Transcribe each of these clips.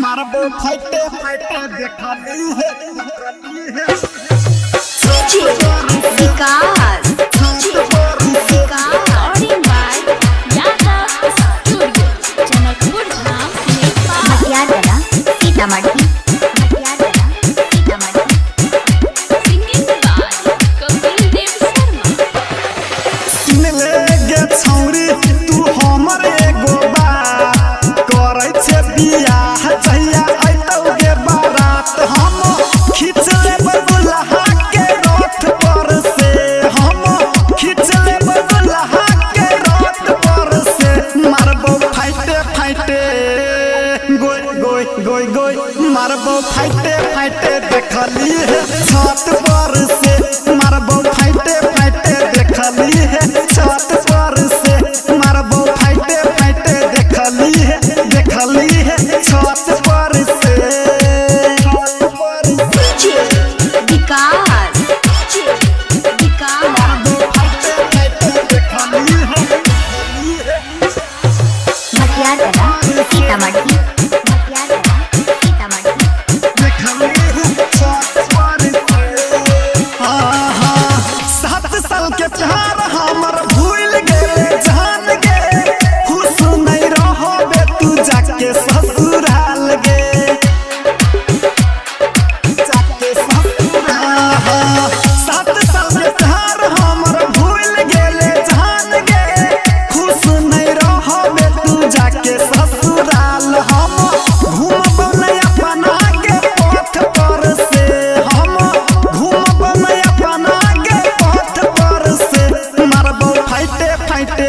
मारबो फाइटे फाइटे देखली है Vikas recording by Yadav studio Janakpur Dham Matiyala Sitamarhi singing by Kapil Dev Sharma. सुन ले गे छौरी तू हमर एगो बात करै छे बियाह जहिया अइतौ गे बारात हम खींच लेबै दुल्हा के रथ पर से हम खींच लेबै दुल्हा के रथ पर से मारबो फाइटे फाइटे गोय गोय गोय गोय मारबो फाइटे फाइटे देखली है छत पर से मारबो फाइटे फाइटे देखली है छत पर से मारबो फाइटे फाइटे देखली है छत पर से विकास मारबो फाइटे फाइटे देखली है मटियाला सीतामढ़ी के प्यार हमर भूल गेले जान गे खुश नहीं रहबे तू जाके ससुराल गे जाके ससुराल 7 साल के प्यार हमर भूल गेले जान गे खुश नहीं रहबे तू जाके ससुराल हम घूमब नहीं अपना के पथ पर से हम घूमब नहीं अपना के पथ पर से मारबो फाइटे फाइटे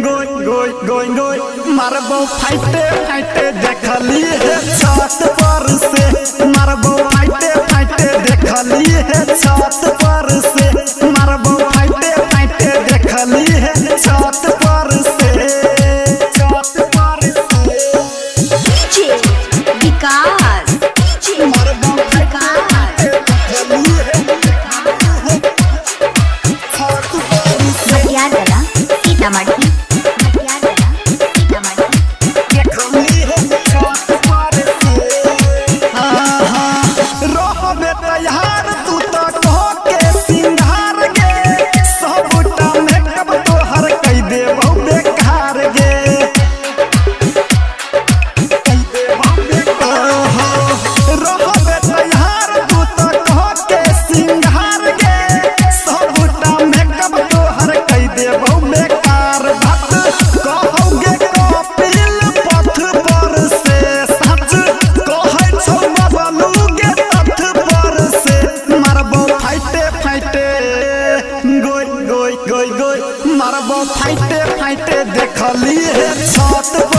गोय गोय गोय गोय मारबो फाइटे फाइटे देखली है छत पर से मारबो फाइटे फाइटे देखली है छत पर से मारबो फाइटे फाइटे देखली है छत पर से विकास मारबो फाइटे फाइटे देखली है छत पर से मटियाला सीतामढ़ी रहबे तैयार तू तो कह के सिंगार गे सबटा मेकअप तोहर कई देबौ बेकार गे रहबे तैयार तू तो कह के सिंगार गे सबटा मेकअप तोहर कई देबौ बेकार बात कहौगे कपिल पथ पर से सच कहै छौ बबलू गे तथ पर से मारबो फाइटे फाइटे गोय गोय गोय गोय मारबो फाइटे फाइटे देखली है छत पर